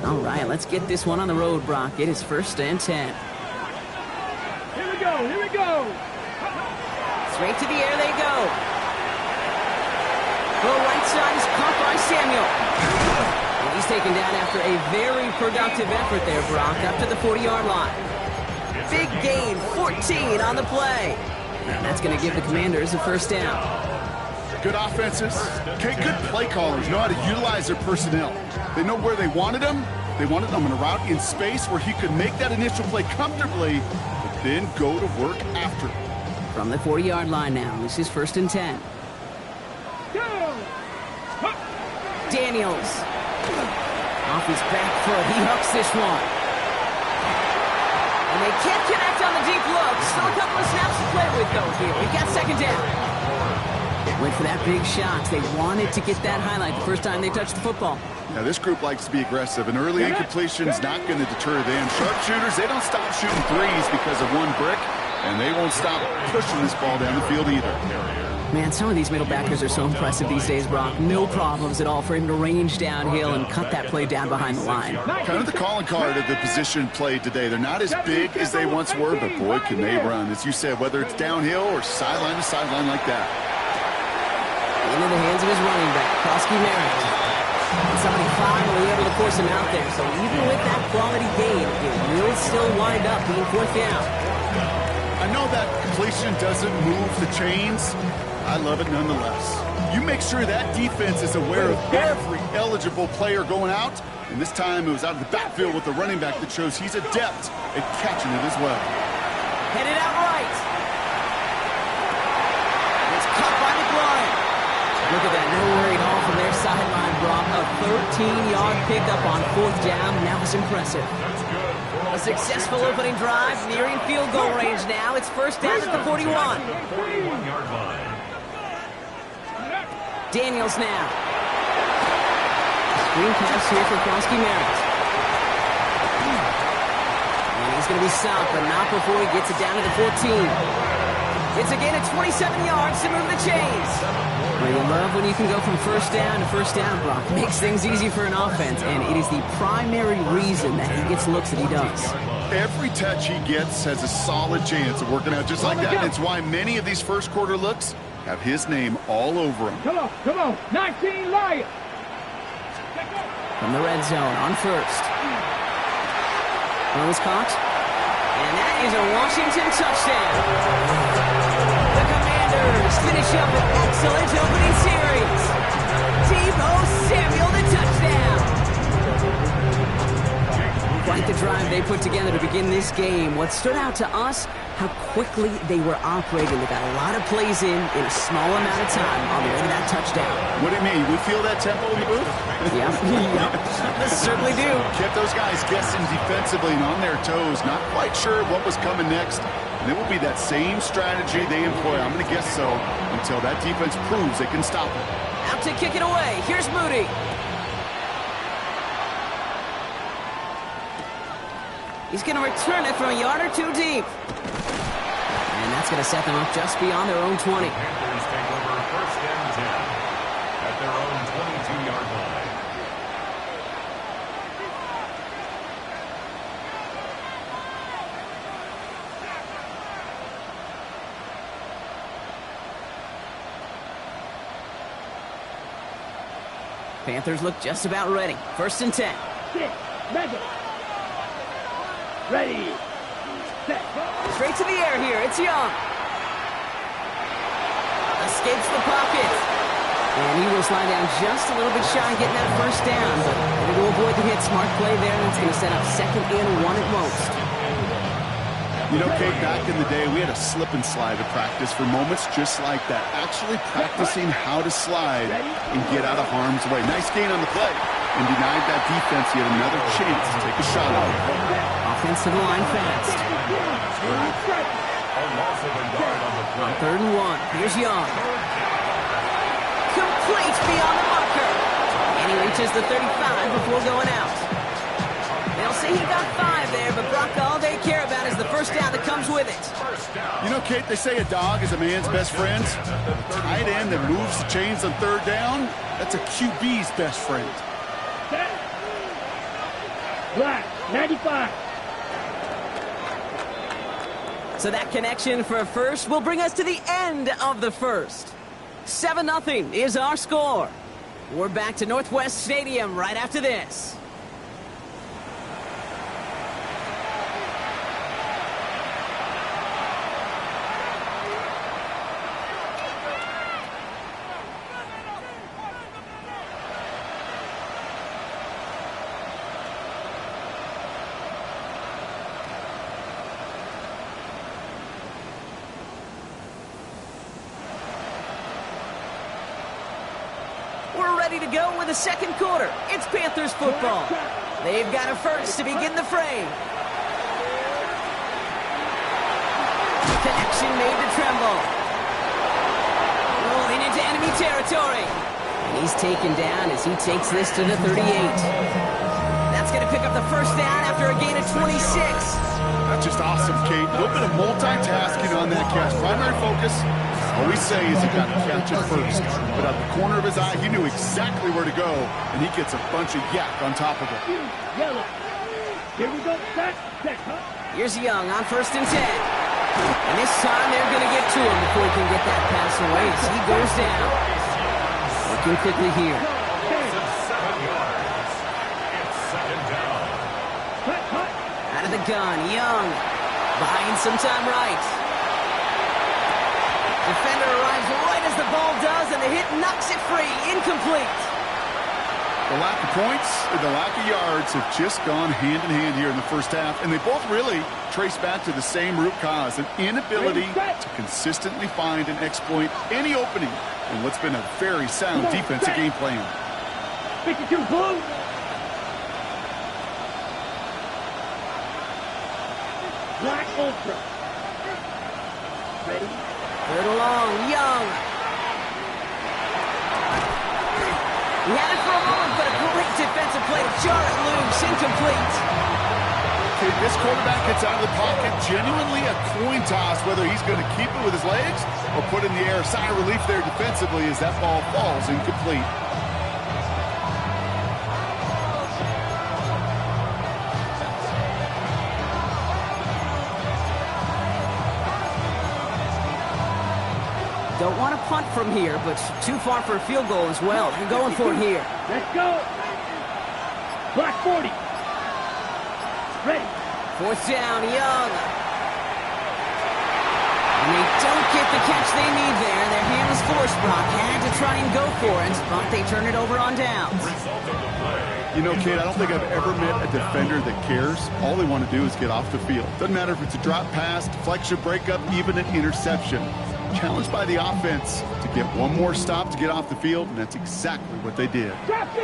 All right, let's get this one on the road, Brock. It is 1st and 10. Here we go, here we go. Straight to the air they go. The right side is caught by Samuel. And he's taken down after a very productive effort there, Brock, up to the 40-yard line. Big gain, 14 on the play. And that's going to give the Commanders a 1st down. Good offenses. Okay, good play callers know how to utilize their personnel. They know where they wanted them. They wanted them in a route in space where he could make that initial play comfortably, but then go to work after. From the 40-yard line now, this is 1st and 10. Daniels. Off his back foot, he hooks this one. And they can't connect on the deep look. Still a couple of snaps to play with, though, here. We've got 2nd down. Went for that big shot. They wanted to get that highlight the first time they touched the football. Now, this group likes to be aggressive. An early incompletion is not going to deter them. Sharpshooters, they don't stop shooting threes because of one brick, and they won't stop pushing this ball down the field either. Man, some of these middle backers are so impressive these days, Brock. No problems at all for him to range downhill and cut that play down behind the line. Kind of the calling card of the position played today. They're not as big as they once were, but boy, can they run. As you said, whether it's downhill or sideline to sideline like that. Into the hands of his running back, Krosky Merritt. And somebody finally able to force him out there. So even with that quality gain, it will still wind up being 4th down. I know that completion doesn't move the chains. I love it nonetheless. You make sure that defense is aware of every eligible player going out. And this time it was out of the backfield with the running back that shows he's adept at catching it as well. Headed out right. It's caught by McLaurin. Look at that, no worry at all from their sideline, Brock. A 13-yard pickup on 4th down. That was impressive. A successful opening drive, nearing field goal range now. It's 1st down at the 41. Daniels now. Screen pass here for Krosky Merritt. And he's going to be stopped, but not before he gets it down to the 14. It's a gain of 27 yards to move the chains. Well, you love when you can go from 1st down to 1st down, Brock. Makes things easy for an offense, and it is the primary reason that he gets looks that he does. Every touch he gets has a solid chance of working out just like that. And it's why many of these first quarter looks have his name all over them. Come on, 19 Lions. From the red zone on 1st. One was caught. And that is a Washington touchdown. The Commanders finish up an excellent opening series. Deebo Samuel, the touchdown. Quite the drive they put together to begin this game. What stood out to us, how quickly they were operating. They got a lot of plays in a small amount of time on the way to that touchdown. What do you mean? We feel that tempo in the booth? Yeah, yeah. Certainly do. Kept those guys guessing defensively and on their toes, not quite sure what was coming next. And it will be that same strategy they employ, I'm going to guess so, until that defense proves they can stop it. Out to kick it away. Here's Moody. He's going to return it from a yard or two deep. And that's going to set them up just beyond their own 20. Commanders take over 1st and 10 at their own 22-yard line. Panthers look just about ready. 1st and 10. Ready. Set. Straight to the air here. It's Young. Escapes the pocket. And he will slide down just a little bit shy getting that 1st down. But able to avoid the hit. Smart play there. That's going to set up 2nd and 1 at most. You know, Kate, back in the day, we had a slip and slide to practice for moments just like that. Actually practicing how to slide and get out of harm's way. Nice gain on the play. And denied that defense yet another chance to take a shot at it. Offensive line fast. On 3rd and 1. Here's Young. Complete beyond the marker. And he reaches the 35 before going out. They'll say he got 5 there, but Brock, all they care about is the first down that comes with it. You know, Kate, they say a dog is a man's best friend. Tight end that moves the chains on third down, that's a QB's best friend. Set. Black, 95. So that connection for a first will bring us to the end of the first. 7-0 is our score. We're back to Northwest Stadium right after this. We're ready to go with the second quarter. It's Panthers football. They've got a first to begin the fray. Connection made to Tremble. Rolling into enemy territory. And he's taken down as he takes this to the 38. That's going to pick up the first down after a gain of 26. That's just awesome, Kate. A little bit of multitasking on that catch. Primary focus, all we say is he got to catch it first. But out the corner of his eye, he knew exactly where to go, and he gets a bunch of yak on top of it. Yellow. Here we go. Set. Set. Huh? Here's Young on 1st and 10. And this time they're going to get to him before he can get that pass away as he goes down. Looking quickly here. Out of the gun, Young. Buying some time right. Defender arrives right as the ball does, and the hit knocks it free. Incomplete. The lack of points and the lack of yards have just gone hand in hand here in the first half, and they both really trace back to the same root cause, an inability to consistently find and exploit any opening in what's been a very sound defensive game plan. 52 blue. Black Ultra. Ready? Third along, Young. He had it for a moment, but a great defensive play to jar it loose. Incomplete. Okay, this quarterback gets out of the pocket, genuinely a coin toss whether he's going to keep it with his legs or put in the air. Sigh of relief there defensively as that ball falls incomplete. Don't want to punt from here, but too far for a field goal as well. They're going for it here. Let's go. Black 40. Ready. 4th down, Young. And they don't get the catch they need there. Their hand was forced, Brock. Had to try and go for it, but they turn it over on downs. You know, Kate, I don't think I've ever met a defender that cares. All they want to do is get off the field. Doesn't matter if it's a drop pass, deflection, breakup, even an interception. Challenged by the offense to get one more stop to get off the field, and that's exactly what they did.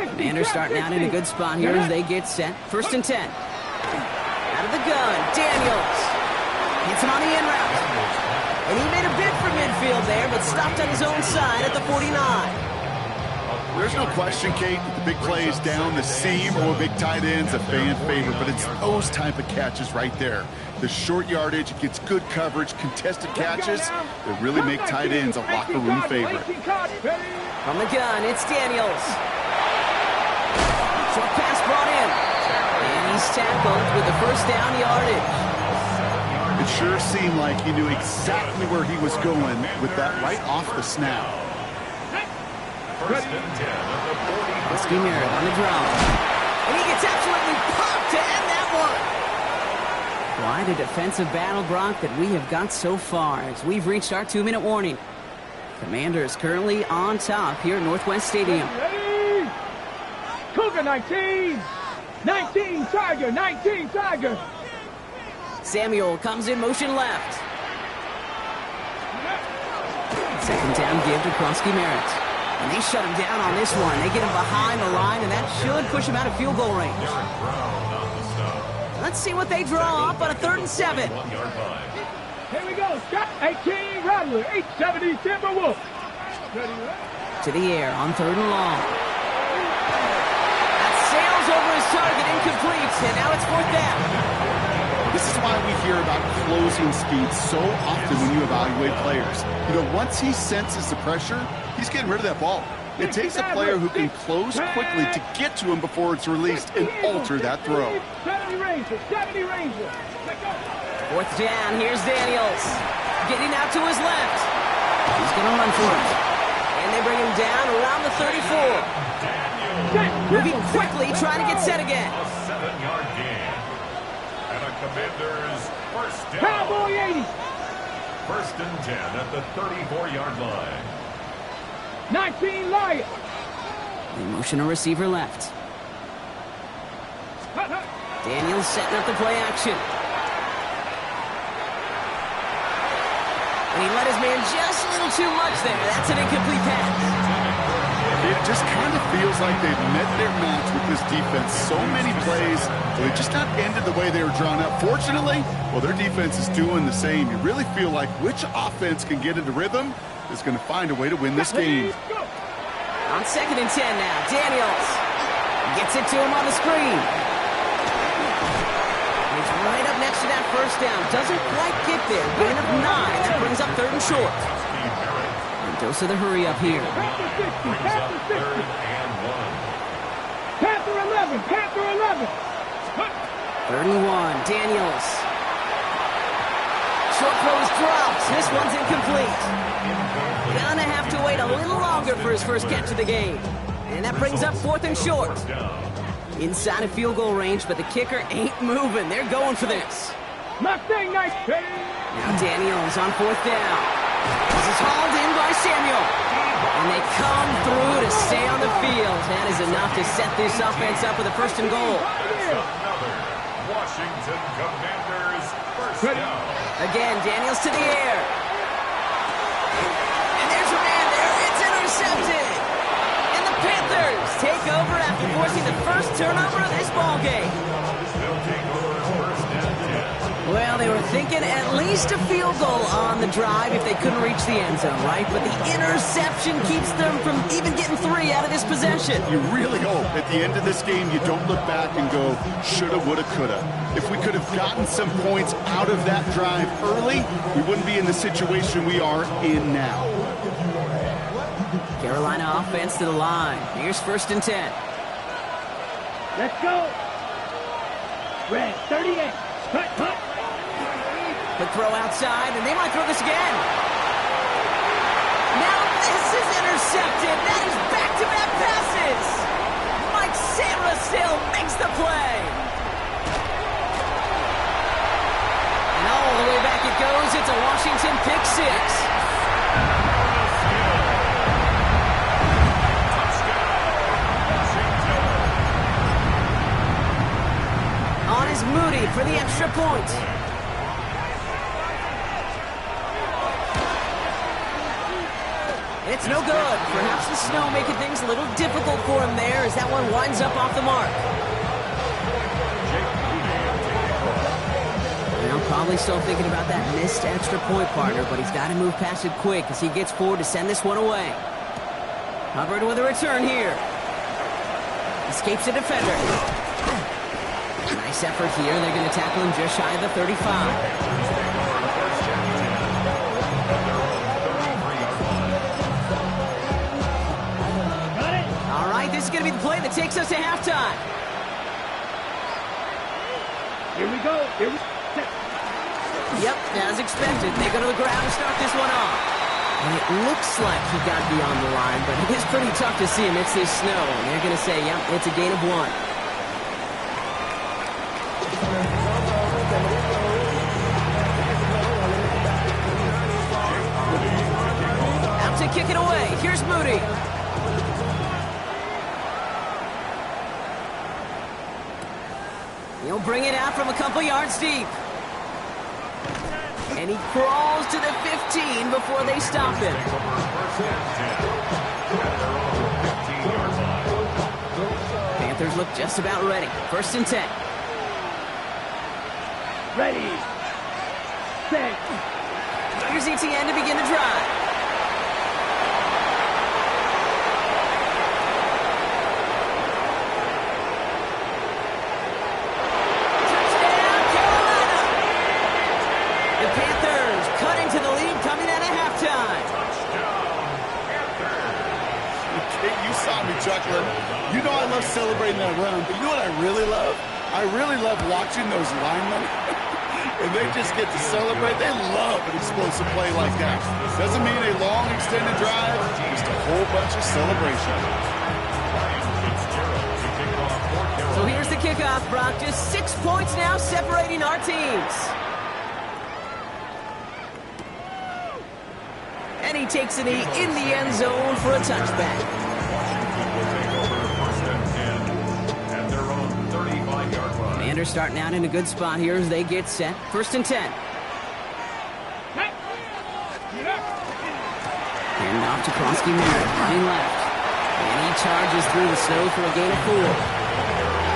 Commanders starting out in a good spot here as they get set. 1st and 10. Out of the gun, Daniels. Hits him on the in route. And he made a bid for midfield there, but stopped on his own side at the 49. There's no question, Kate, that the big plays down the seam or big tight ends a fan favorite, but it's those type of catches right there. The short yardage, it gets good coverage, contested catches that really make tight ends a locker room favorite. From the gun, it's Daniels. Short pass brought in. And he's tackled with the first down yardage. It sure seemed like he knew exactly where he was going with that right off the snap. 1st and 10 at the 40. Husky Merritt on the draw. And he gets absolutely popped to end that one. Quite a defensive battle, Brock, that we have got so far as we've reached our 2-minute warning. Commanders currently on top here at Northwest Stadium. Ready. Cougar 19. 19 Tiger. 19 Tiger. Samuel comes in motion left. Second down give to Krosky Merritt. And they shut him down on this one. They get him behind the line, and that should push him out of field goal range. Let's see what they draw up on a 3rd and 7. Here we go. Shot 18 Rattler. 870 Timberwolf. Ready. To the air on 3rd and long. That sails over his target, incomplete, and now it's 4th down. This This is why we hear about closing speed so often when you evaluate players. You know, once he senses the pressure, he's getting rid of that ball. It takes a player who can close quickly to get to him before it's released and alter that throw. 70 Ranger, 70 Ranger. Fourth down, here's Daniels. Getting out to his left. He's going to run for it. And they bring him down around the 34. Moving quickly, trying to get set again. A 7-yard gain. And a Commanders first down. Cowboy 80. First and 10 at the 34-yard line. 19 Lions. They motion a receiver left. Daniels setting up the play action. And he let his man just a little too much there. That's an incomplete pass. It just kind of feels like they've met their match with this defense. So many plays, they just not ended the way they were drawn up. Fortunately, well, their defense is doing the same. You really feel like which offense can get into rhythm is going to find a way to win this game. On 2nd and 10 now, Daniels gets it to him on the screen. He's right up next to that first down. Doesn't quite get there. Gain of 9. That brings up 3rd and short. Mendoza the hurry up here. Panther 60, Brings up Panther 60. 3rd and 1. Panther 11, Panther 11. 3rd and 1, Daniels. Short throw is dropped. This one's incomplete. Gonna have to wait a little longer for his first catch of the game. And that brings up 4th and short. Inside of field goal range, but the kicker ain't moving. They're going for this. Mustang night. Now Daniels on 4th down. This is hauled in by Samuel. And they come through to stay on the field. That is enough to set this offense up with a 1st and goal. Another Washington Commanders first down. Again, Daniels to the air. And there's a man there. It's intercepted. And the Panthers take over after forcing the first turnover of this ball game. They'll take over first and 10. Well, they were thinking at least a field goal on the drive if they couldn't reach the end zone, right? But the interception keeps them from even getting 3 out of this possession. You really hope at the end of this game you don't look back and go, shoulda, woulda, coulda. If we could have gotten some points out of that drive early, we wouldn't be in the situation we are in now. Carolina offense to the line. Here's 1st and 10. Let's go. Red 38. Cut. Quick throw outside, and they might throw this again. Now this is intercepted. That is back-to-back passes. Mike Sarah still makes the play. And all the way back it goes. It's a Washington pick 6. On is Moody for the extra point. It's no good. Perhaps the snow making things a little difficult for him there as that one winds up off the mark. Well, probably still thinking about that missed extra point, partner, but he's got to move past it quick as he gets forward to send this one away. Hubbard with a return here. Escapes a defender. Nice effort here. They're going to tackle him just shy of the 35. This is going to be the play that takes us to halftime. Here we go. Yep, as expected. They go to the ground to start this one off. And it looks like he got beyond the line, but it is pretty tough to see him. It's this snow, and they're going to say, yep, it's a gain of 1. Out to kick it away. Here's Moody. He'll bring it out from a couple yards deep. And he crawls to the 15 before they stop him. Panthers look just about ready. 1st and 10. Ready. Set. Here's ETN to begin the drive. Touchdown, Carolina! love celebrating that run, but you know what I really love? I really love watching those linemen. And they just get to celebrate. They love an explosive play like that. Doesn't mean a long extended drive, just a whole bunch of celebration. So here's the kickoff, Brock. Just 6 points now separating our teams. And he takes a knee in the end zone for a touchback. Commanders starting out in a good spot here as they get set. 1st and 10. Hand off to Kronsky Merritt, running left. And he charges through the snow for a gain of 4.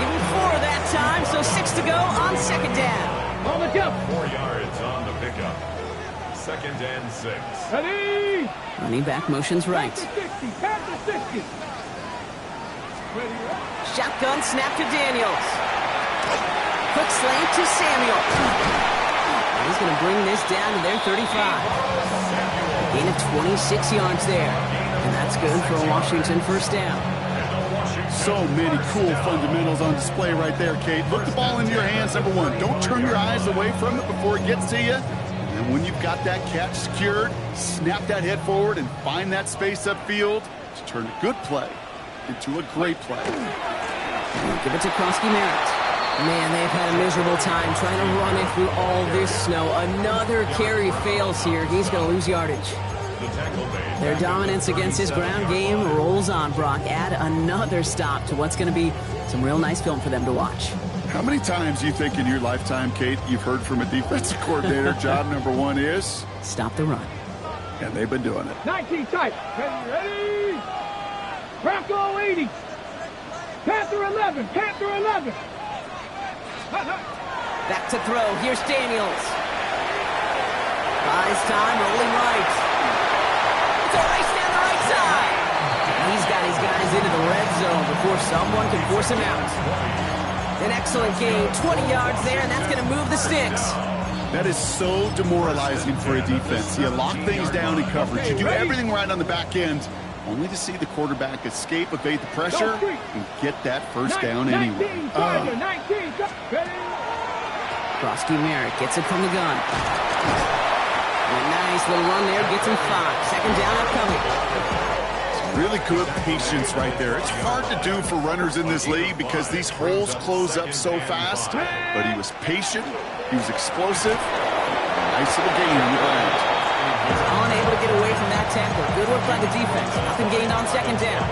Give him 4 that time, so 6 to go on 2nd down. On the jump. 4 yards on the pickup. 2nd and 6. Ready. Running back motions right. Pass to 60. Shotgun snap to Daniels. Quick slant to Samuel. And he's going to bring this down to their 35. Gain of 26 yards there. And that's good for a Washington 1st down. So many cool fundamentals on display right there, Kate. Look the ball into your hands, number 1. Don't turn your eyes away from it before it gets to you. And when you've got that catch secured, snap that head forward and find that space upfield to turn a good play into a great play. Give it to Kronsky Merritt. Man, they've had a miserable time trying to run it through all this snow. Another carry fails here. He's going to lose yardage. Their dominance against his ground game rolls on, Brock. Add another stop to what's going to be some real nice film for them to watch. How many times do you think in your lifetime, Kate, you've heard from a defensive coordinator, job number 1 is? Stop the run. And they've been doing it. 19 tight. Ready. Bronco 80. Panther 11. Panther 11. Back to throw. Here's Daniels. Buys time, rolling right. It's a race down the right side. He's got his guys into the red zone before someone can force him out. An excellent gain. 20 yards there, and that's going to move the sticks. That is so demoralizing for a defense. You lock things down in coverage. You do everything right on the back end, only to see the quarterback escape, evade the pressure, and get that 1st down anyway. 19. Kronsky Merritt gets it from the gun. And a nice little run there, gets him 5. 2nd down upcoming. Really good patience right there. It's hard to do for runners in this league because these holes close up so fast, but he was patient, he was explosive. Nice little gain on the ground. He's unable to get away from that tackle. Good work by the defense. Nothing gained on 2nd down.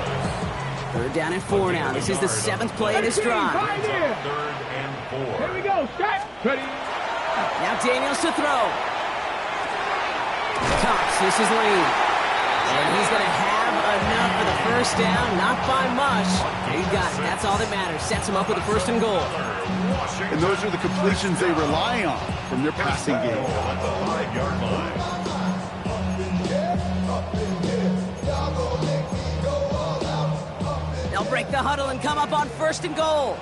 3rd down and 4 now. This is the 7th play of this drive. 3rd and 4. Here we go. Start. Ready. Now Daniels to throw. Tops. This is Lane. And he's going to have enough for the 1st down. Not by much. He got it. That's all that matters. Sets him up with a 1st and goal. And those are the completions they rely on from their passing game. At the 5-yard line. They'll break the huddle and come up on 1st and goal.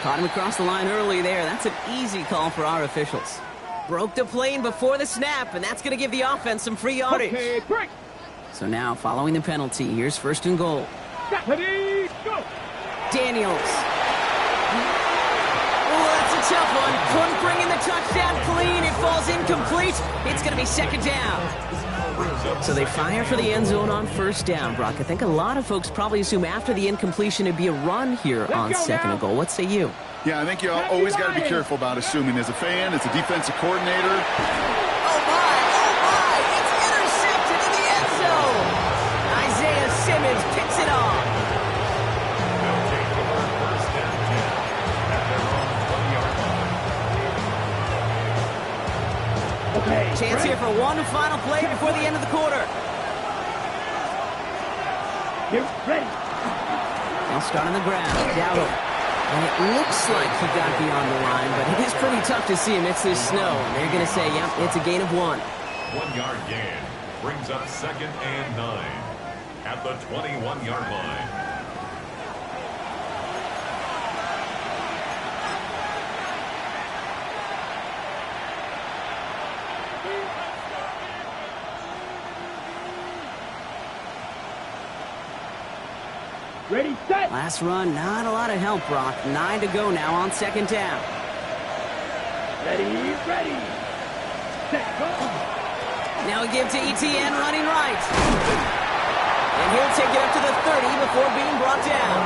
Caught him across the line early there. That's an easy call for our officials. Broke the plane before the snap, and that's going to give the offense some free yardage. Okay, break. So now, following the penalty, here's 1st and goal. Ready, go. Daniels. Oh, that's a tough one. Couldn't bring in the touchdown clean. It falls incomplete. It's going to be 2nd down. So they fire for the end zone on 1st down, Brock. I think a lot of folks probably assume after the incompletion it'd be a run here on 2nd and goal. What say you? Yeah, I think you always got to be careful about assuming as a fan, as a defensive coordinator. Oh my, it's intercepted in the end zone. Isaiah Simmons picks it off. Okay. Chance here for one final play before the end of the quarter. You're ready. They'll start on the ground. Dowdle. And it looks like he got beyond the line, but it is pretty tough to see amidst this snow. And they're going to say, yep, it's a gain of 1. 1-yard gain brings up 2nd and 9 at the 21-yard line. Ready, set. Last run, not a lot of help, Brock. 9 to go now on second down. Ready, ready. Set, go. Now we give to ETN running right. And he'll take it up to the 30 before being brought down.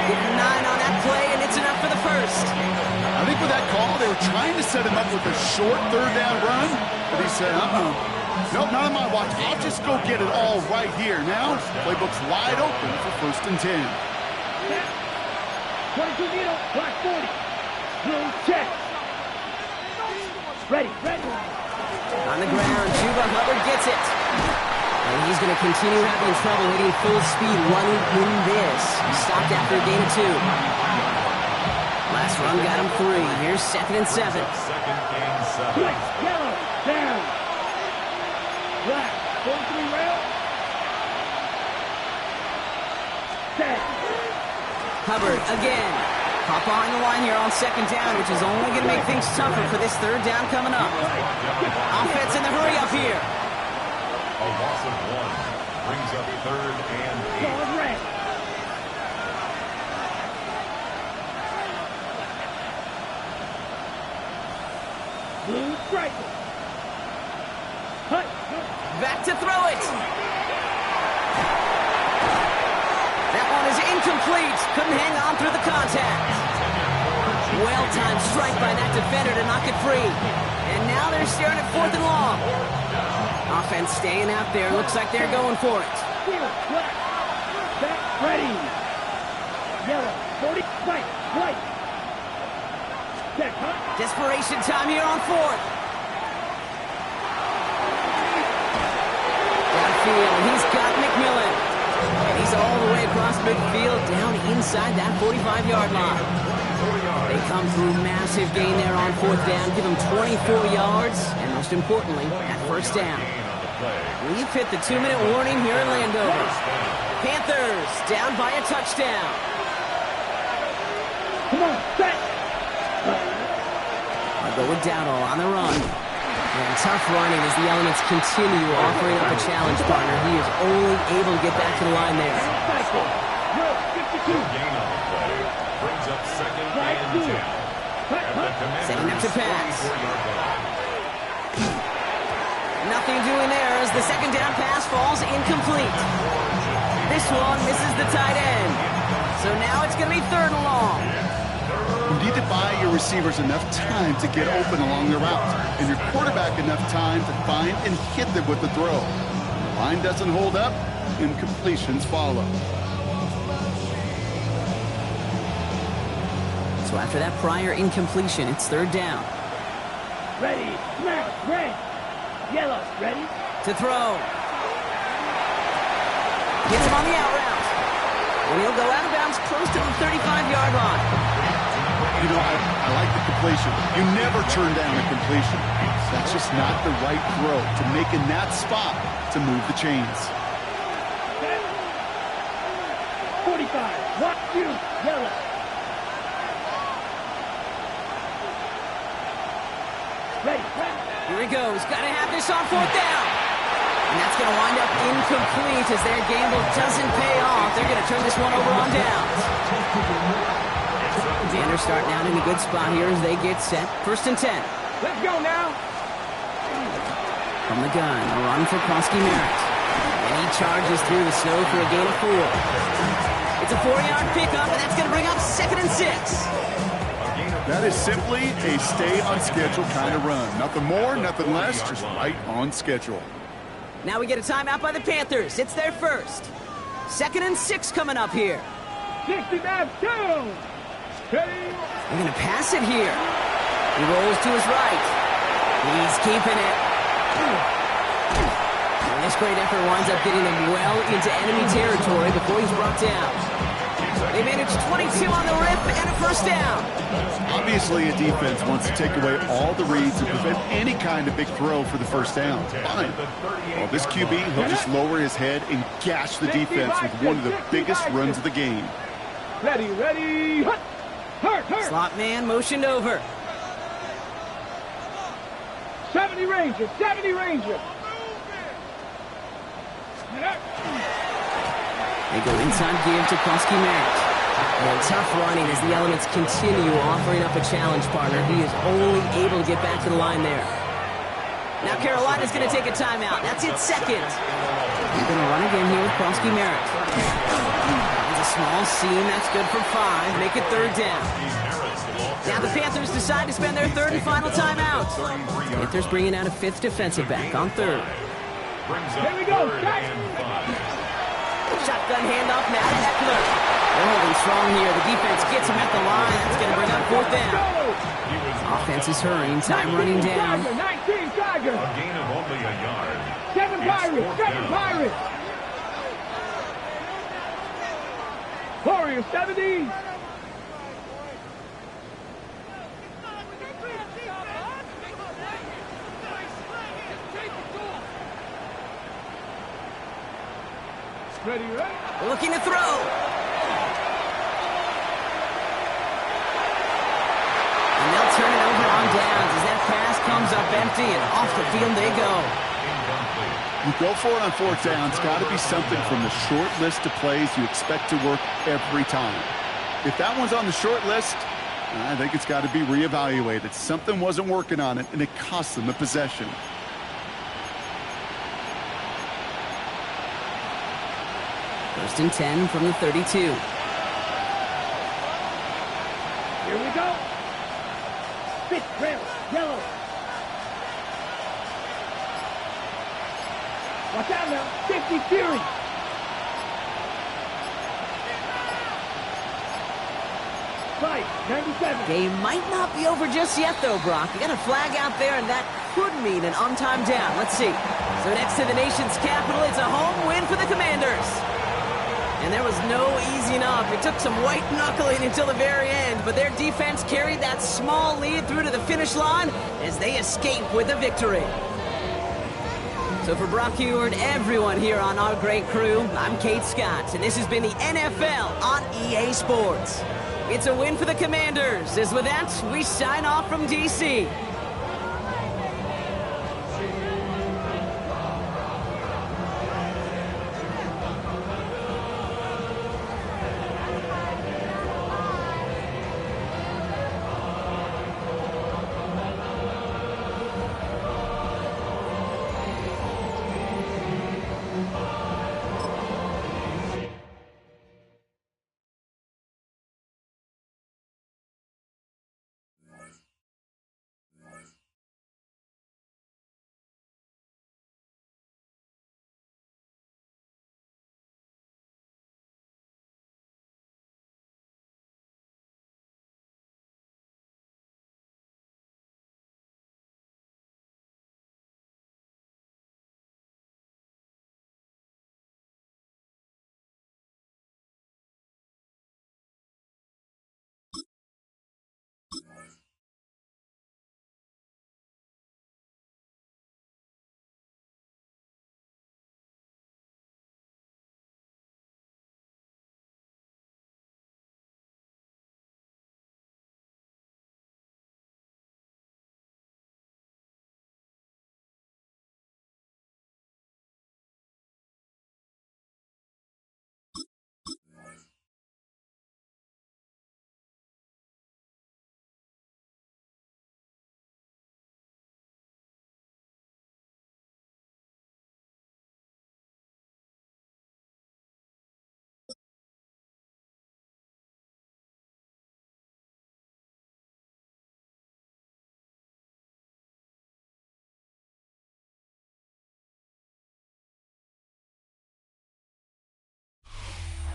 Give him 9 on that play, and it's enough for the first. I think with that call, they were trying to set him up with a short third down run, but he said, nope, not on my watch. I'll just go get it all right here. Now, playbook's wide open for 1st and 10. 22 needle, black 40. Blue check. Ready, ready. On the ground, Chuba Hubbard gets it. And he's going to continue having trouble hitting full speed running in this. Stopped after a gain of 2. Last run got him 3. Here's 2nd and 7. Second and 7. Black, yellow, down. Black, 43 rail. Set. Hubbard again. Hop on the line here on 2nd down, which is only going to make things tougher for this 3rd down coming up. Offense in the hurry up here. A loss of 1 brings up 3rd and 8. Solid red. Blue striker. Hut. Back to throw it. That one is incomplete. Couldn't hang on through the contact. Well-timed strike by that defender to knock it free. And now they're staring at 4th and long. Offense staying out there. Looks like they're going for it. Steel, black. Back, ready. Yellow, 40, white, white. Set, hut. Desperation time here on 4th. Downfield, he's got McMillan. And he's all the way across midfield, down inside that 45-yard line. They come through massive gain there on 4th down, give them 24 yards, and most importantly, that 1st down. We've hit the 2-minute warning here in Landover. Panthers down by a touchdown. Come on, set. I'll go with Dowdle on the run. And tough running as the elements continue offering up a challenge partner. He is only able to get back to the line there. Cycle. Drill, 52. Gain on the play brings up 2nd and 10. Setting up to pass. Nothing doing there as the 2nd down pass falls incomplete. This one misses the tight end. So now it's going to be 3rd and long. You need to buy your receivers enough time to get open along the route, and your quarterback enough time to find and hit them with the throw. The line doesn't hold up, incompletions follow. So after that prior incompletion, it's 3rd down. Ready, smash, red. Yellow, ready. To throw. Gets him on the out route. And he'll go out of bounds close to the 35-yard line. You know, I like the completion. You never turn down a completion. That's just not the right throw to make in that spot to move the chains. 45, watch you, yellow. Ready, ready. Here he goes. Got to have this on 4th down. And that's going to wind up incomplete as their gamble doesn't pay off. They're going to turn this one over on downs. Xander starting out in a good spot here as they get set. 1st and 10. Let's go now. From the gun, a run for Krosky Merritt. And he charges through the snow for a gain of 4. It's a 4-yard pickup, and that's going to bring up 2nd and 6. That is simply a stay on schedule kind of run. Nothing more, nothing less, just right on schedule. Now we get a timeout by the Panthers. It's their first. 2nd and 6 coming up here. 69 down. Ready. They're going to pass it here. He rolls to his right. He's keeping it. And this great effort winds up getting him well into enemy territory before he's brought down. They managed 22 on the rip and a 1st down. Obviously, a defense wants to take away all the reads and prevent any kind of big throw for the 1st down. Fine. Well, this QB, he'll just lower his head and gash the defense with one of the biggest runs of the game. Ready, ready, hut. Hurt. Slot man motioned over. 70 Ranger, 70 Ranger. They go inside give to Krusky Merritt. And tough running as the Elements continue offering up a challenge partner. He is only able to get back to the line there. Now Carolina's going to take a timeout. That's its second. They're going to run again here with Krusky Merritt. It's a small seam. That's good for 5. Make it third down. Now the Panthers decide to spend their third and final timeout. Panthers bringing out a 5th defensive back on third. Here we go. Shotgun handoff now to Eckler. They're holding strong here. The defense gets him at the line. That's going to bring up 4th down. Offense is hurrying. Time running down. 19 Tigers. A gain of only a yard. 7 Pirates. 7 Pirates. Warriors 70. Ready, right? Looking to throw. And they'll turn it over on downs as that pass comes up empty and off the field they go. You go for it on 4th down. It's got to be something from the short list of plays you expect to work every time. If that one's on the short list, I think it's got to be reevaluated. Something wasn't working on it, and it cost them a possession. First and 10 from the 32. Here we go. Pitch, rail, yellow. Watch out now. 50 Fury. Right, 97. Game might not be over just yet, though, Brock. You got a flag out there, and that could mean an on-time down. Let's see. So next to the nation's capital, it's a home win for the Commanders. And there was no easing up. It took some white knuckling until the very end, but their defense carried that small lead through to the finish line as they escape with a victory. So for Brock Huard, everyone here on our great crew, I'm Kate Scott, and this has been the NFL on EA Sports. It's a win for the Commanders, as with that, we sign off from D.C.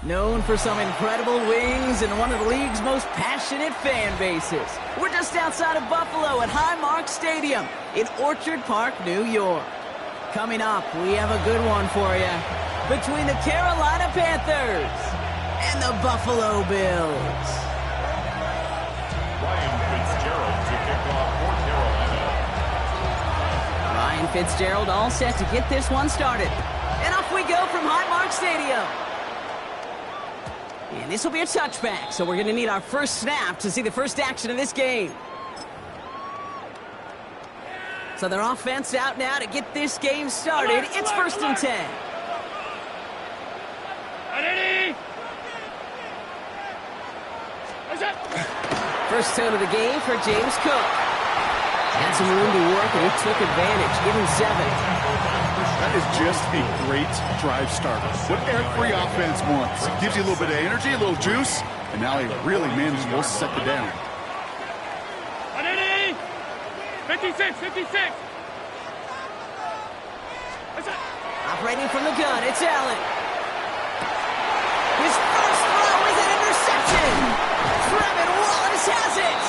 Known for some incredible wings and one of the league's most passionate fan bases. We're just outside of Buffalo at Highmark Stadium in Orchard Park, New York. Coming up, we have a good one for you between the Carolina Panthers and the Buffalo Bills. Ryan Fitzgerald to kick off for Carolina. Ryan Fitzgerald all set to get this one started. And off we go from Highmark Stadium. And this will be a touchback, so we're going to need our first snap to see the first action of this game. So their offense out now to get this game started. It's first and 10. First tone of the game for James Cook. Had some room to work, and he took advantage. Give him 7. That is just a great drive starter. What every offense wants. Gives you a little bit of energy, a little juice, and now he really manageable to set the down. 56, 56. Operating from the gun, it's Allen. His first throw is an interception. Trevin Wallace has it.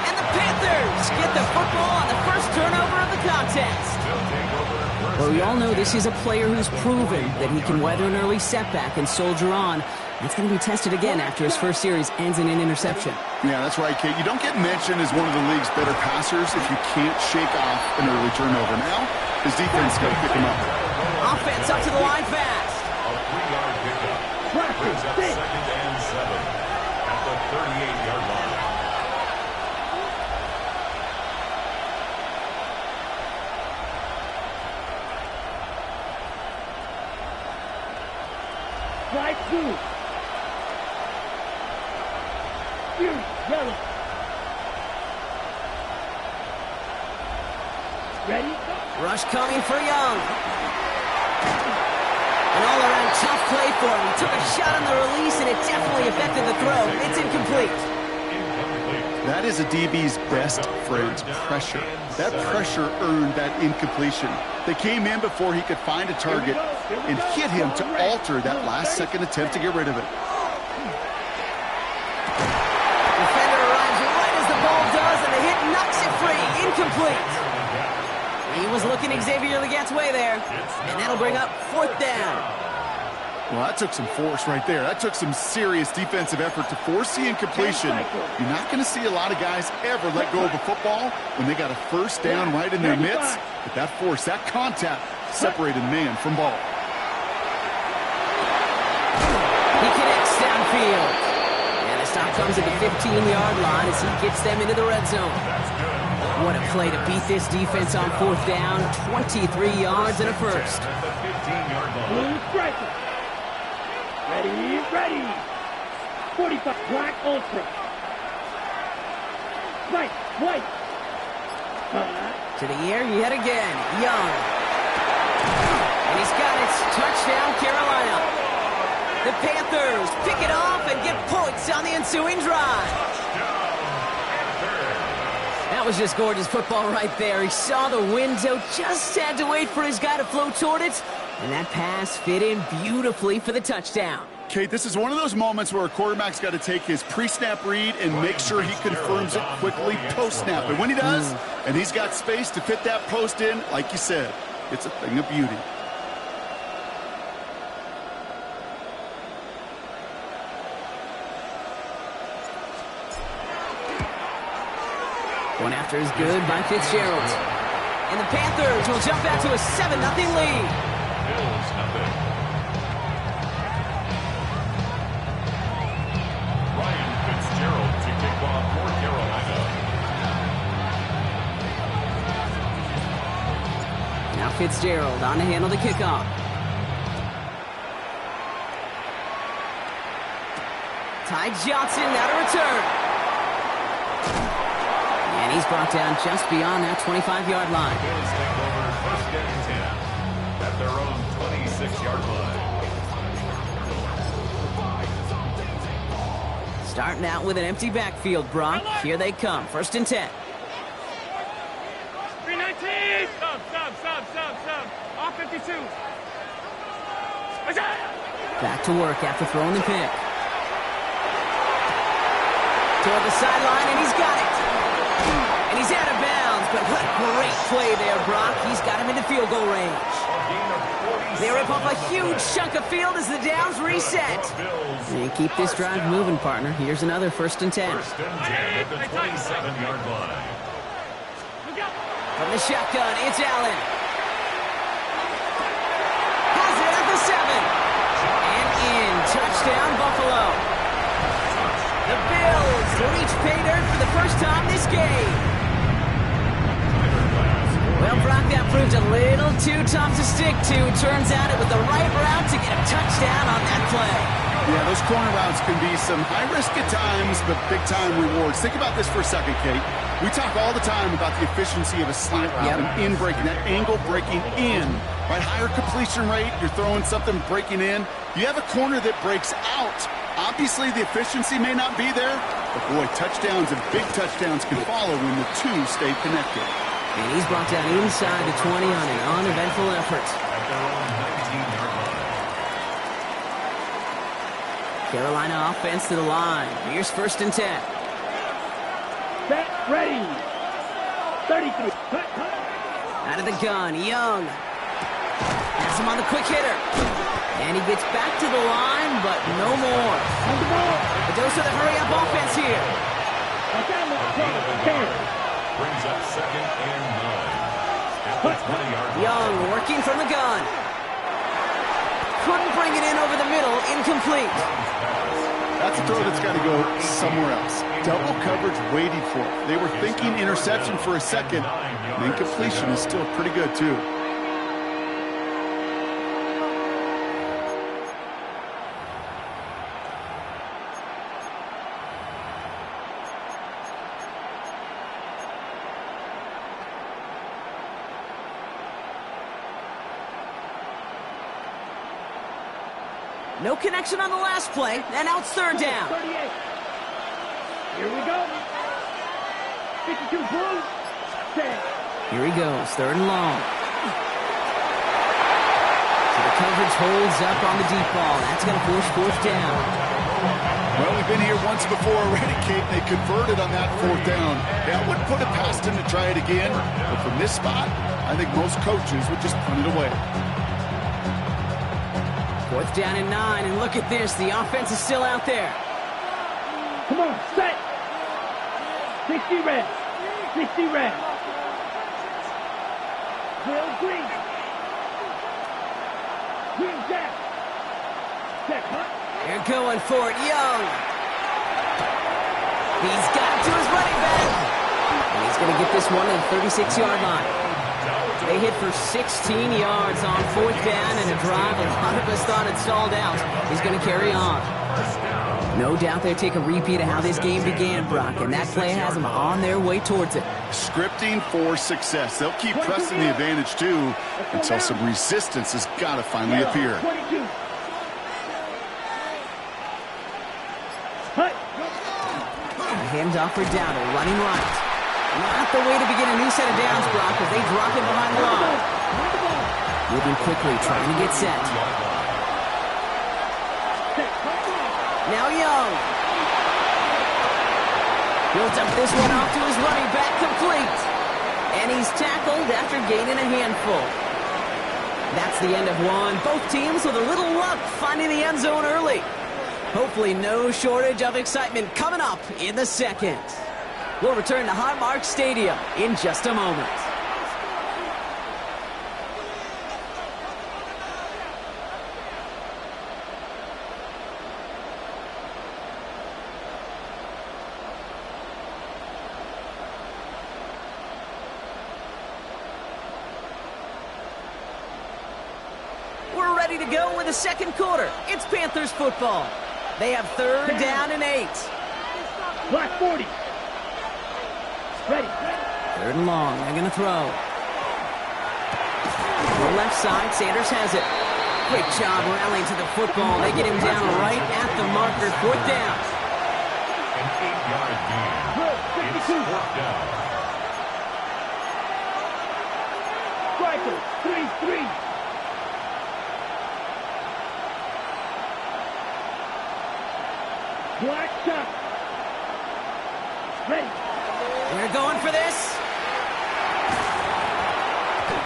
And the Panthers get the football on the first turnover of the contest. Well, we all know this is a player who's proven that he can weather an early setback and soldier on. That's going to be tested again after his first series ends in an interception. Yeah, that's right, Kate. You don't get mentioned as one of the league's better passers if you can't shake off an early turnover. Now, his defense got to pick him up. Offense up to the line fast. A 3-yard pickup. Brings up 2nd and 7 at the 38-yard line. Strike 2. Yellow. Ready? Rush coming for Young. An all-around tough play for him. He took a shot on the release, and it definitely affected the throw. It's incomplete. That is a DB's best friend, pressure. That pressure earned that incompletion. They came in before he could find a target and hit him to alter that last-second attempt to get rid of it. Defender arrives right as the ball does, and the hit knocks it free. Incomplete. He was looking Xavier Legat's way there, and that'll bring up 4th down. Well, that took some force right there. That took some serious defensive effort to force the incompletion. You're not going to see a lot of guys ever let go of a football when they got a first down right in their midst. But that force, that contact, separated man from ball. He connects downfield. And the stop comes at the 15-yard line as he gets them into the red zone. What a play to beat this defense on 4th down. 23 yards and a first. Blue striker. Ready. 45. Black ultra. White. To the air yet again. Young. And he's got it. Touchdown, Carolina. The Panthers pick it off and get points on the ensuing drive. That was just gorgeous football right there. He saw the window, just had to wait for his guy to float toward it, and that pass fit in beautifully for the touchdown. Kate, this is one of those moments where a quarterback's got to take his pre-snap read and make sure he confirms it quickly post-snap. And when he does, and he's got space to fit that post in, like you said, it's a thing of beauty. One after is good by Fitzgerald. And the Panthers will jump out to a 7-0 lead. Bills nothing. Ryan Fitzgerald to kick off for Carolina. Now Fitzgerald on to handle the kickoff. Ty Johnson now to return. And he's brought down just beyond that 25-yard line. Bills take over 1st and 10 at their own 26-yard line. Starting out with an empty backfield, Brock. Here they come. 1st and 10. 319. Sub. Off 52. Back to work after throwing the pick. Toward the sideline, and he's got it. And he's out of bounds, but what a great play there, Brock. He's got him into field goal range. They rip off a huge chunk of field as the downs reset. And keep this drive moving, partner. Here's another 1st and 10. 1st and 10 at the 27-yard line. From the shotgun, it's Allen. Has it at the 7. And in. Touchdown, Buffalo. The Bills reach pay dirt for the first time this game. Well, Brock, that proved a little too tough to stick to. Turns out it was the right route to get a touchdown on that play. Yeah, those corner routes can be some high risk at times, but big-time rewards. Think about this for a second, Kate. We talk all the time about the efficiency of a slant route and in breaking, that angle breaking in. Right, higher completion rate, you're throwing something breaking in. You have a corner that breaks out. Obviously, the efficiency may not be there, but boy, touchdowns and big touchdowns can follow when the two stay connected. And he's brought down inside the 20 on an uneventful effort. At their own 19-yard line. Carolina offense to the line. Here's 1st and 10. Set, ready. 33. Out of the gun, Young. Has him on the quick hitter. And he gets back to the line, but no more. A dose of the hurry-up offense here. Brings up 2nd and 9. At the 20-yard line. Young working from the gun. Couldn't bring it in over the middle. Incomplete. That's a throw that's got to go somewhere else. Double coverage waiting for it. They were thinking interception for a second. And incompletion is still pretty good, too. No connection on the last play, and now it's 3rd down. 38. Here we go. 52 blue. 10. Here he goes, 3rd and long. So the coverage holds up on the deep ball. That's going to force 4th down. Well, we've been here once before already, Kate. They converted on that 4th down. Yeah, I wouldn't put it past him to try it again. But from this spot, I think most coaches would just punt it away. 4th down and 9, and look at this. The offense is still out there. Come on, set. 60 red. 60 red. Will green. Green jack. Set, huh? They're going for it, Young. He's got it to his running back. And he's going to get this one to the 36-yard line. They hit for 16 yards on 4th down and a drive a lot of us thought had stalled out. He's going to carry on. No doubt they take a repeat of how this game began, Brock, and that play has them on their way towards it. Scripting for success. They'll keep pressing the advantage, too, until some resistance has got to finally appear. 22. Hut. Handoff for Dowdle, running right. Not the way to begin a new set of downs, Brock, as they drop him behind the line. Moving quickly, trying to get set. Now Young. He'll dump this one off to his running back, complete. And he's tackled after gaining a handful. That's the end of one. Both teams with a little luck finding the end zone early. Hopefully no shortage of excitement coming up in the 2nd. We'll return to Highmark Stadium in just a moment. We're ready to go with the 2nd quarter. It's Panthers football. They have 3rd down and 8. Black 40. Ready. 3rd and long. They're going to throw. The left side, Sanders has it. Great job rallying to the football. They get him down right at the marker. 4th down. An 8-yard gain. It's 4th down. Striker. 3-3. Black shot. Ready. They're going for this.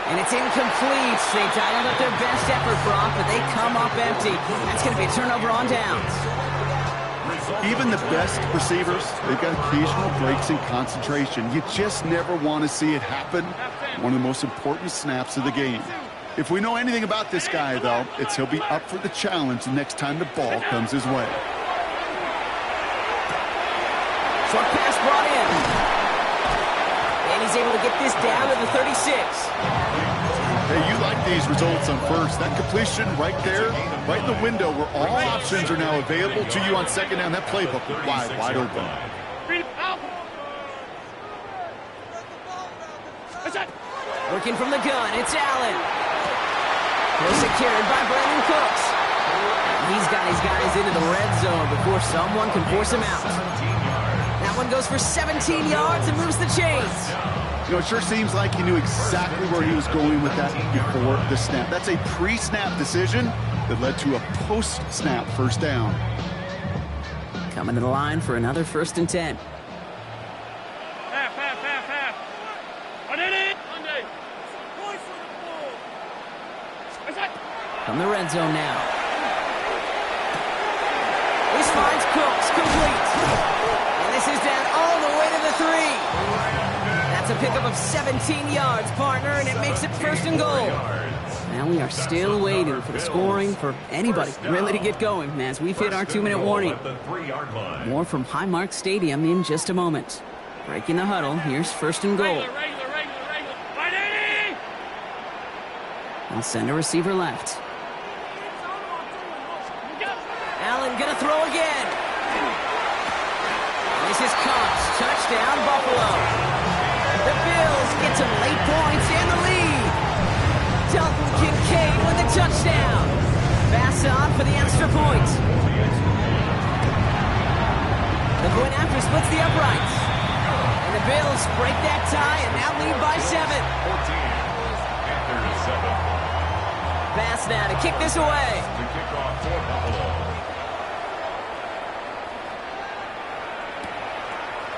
And it's incomplete. They dialed up their best effort, Brock, but they come up empty. That's going to be a turnover on downs. Even the best receivers, they've got occasional breaks in concentration. You just never want to see it happen. One of the most important snaps of the game. If we know anything about this guy, though, it's he'll be up for the challenge the next time the ball comes his way. Short pass brought in. And he's able to get this down to the 36. Hey, you like these results on first. That completion right there, right in the window where all options are now available to you on second down. That playbook wide open. Working from the gun, it's Allen. Well secured by Brandon Cooks. He's got his guys into the red zone before someone can force him out. That one goes for 17 yards and moves the chains. You know, it sure seems like he knew exactly where he was going with that before the snap. That's a pre-snap decision that led to a post-snap first down. Coming to the line for another 1st and 10. From the red zone now. This finds Cooks, complete. And this is down all the way to the 3. That's a pickup of 17 yards, partner, and it makes it 1st and goal. Now we are still waiting for the scoring for anybody really to get going as we've hit our 2-minute warning. More from Highmark Stadium in just a moment. Breaking the huddle, here's 1st and goal. I'll send a receiver left. Allen gonna throw again. This is Cox. Touchdown, Buffalo. The Bills get some late points in the lead. Dalton Kincaid with the touchdown. Pass on for the extra point. The point after splits the uprights. And the Bills break that tie and now lead by 7. 14 after 7. Pass now to kick this away. To kick off for Buffalo.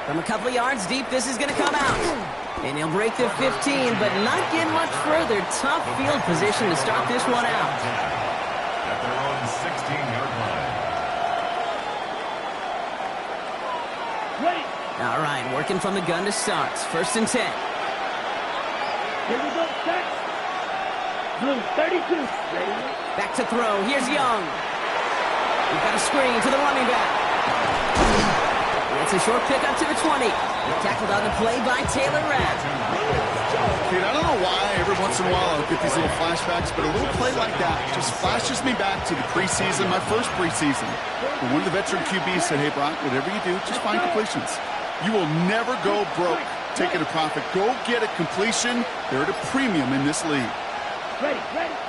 From a couple of yards deep, this is going to come out. And he'll break the 15, but not get much further. Tough field position to start this one out. At their own 16-yard line. Ready. All right, working from the gun to start. 1st and 10. Here we go, set. Blue 32. Ready. Back to throw. Here's Young. We've got a screen to the running back. It's a short pickup to the 20. Tackled on the play by Taylor Rapp. Dude, I don't know why every once in a while I'll get these little flashbacks, but a little play like that just flashes me back to the preseason, my first preseason. When one of the veteran QBs said, hey, Brock, whatever you do, just find completions. You will never go broke taking a profit. Go get a completion. They're at a premium in this league. Ready.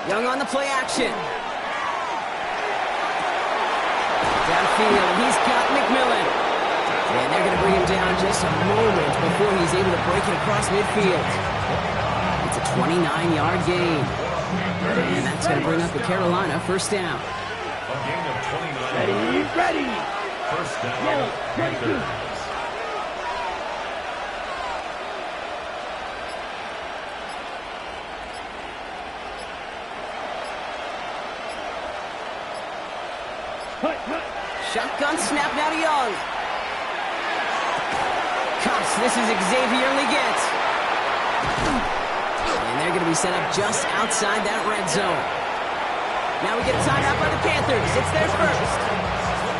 Young on the play action. Downfield, he's got McMillan. And they're going to bring him down just a moment before he's able to break it across midfield. It's a 29-yard gain. And that's going to bring up the Carolina 1st down. A gain of 29. Ready. 1st down. Panthers. Shotgun snap now to Young. Cops, this is Xavier Leggett. And they're going to be set up just outside that red zone. Now we get a timeout by the Panthers. It's their 1st.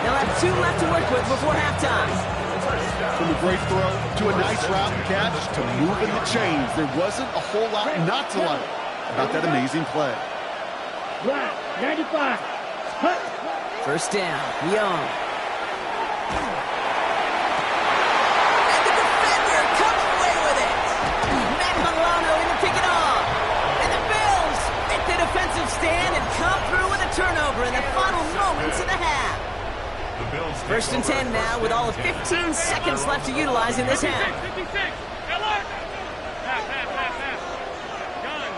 They'll have 2 left to work with before halftime. From a great throw to a nice route and catch to moving the chains. There wasn't a whole lot not to like about that amazing play. Black 95. Hut. 1st down, Young. Stand and come through with a turnover in the final moments of the half. 1st and 10 now with all of 15 seconds left to utilize in this half. 56. Alert. Half. Gun.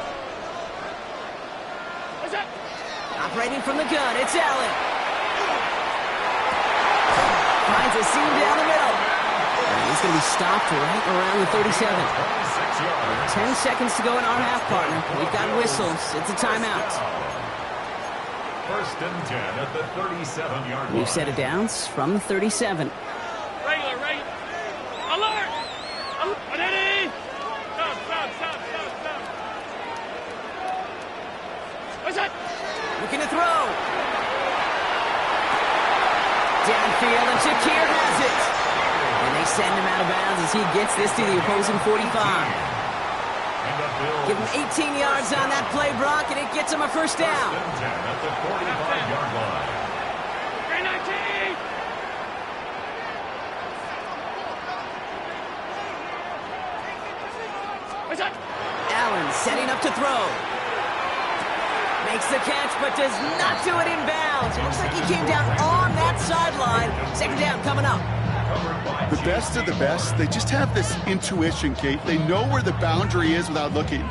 What's up? Operating from the gun, it's Allen. Finds a seam down the middle. And he's going to be stopped right around the 37. 10 seconds to go in our half, partner. We've got whistles. It's a timeout. 1st and 10 at the 37-yard line. New set of downs from the 37. Regular. Alert. Ready. Stop. What's that? Looking to throw. Downfield, and Shakir has it. And they send him out of bounds as he gets this to the opposing 45. And the Bills. Give him 18 yards on that play, Brock, and it gets him a first down. First and 10 at the 45-yard line. Allen setting up to throw. Makes the catch, but does not do it in bounds. It looks like he came down on that sideline. Second down coming up. The best of the best, they just have this intuition, Kate. They know where the boundary is without looking.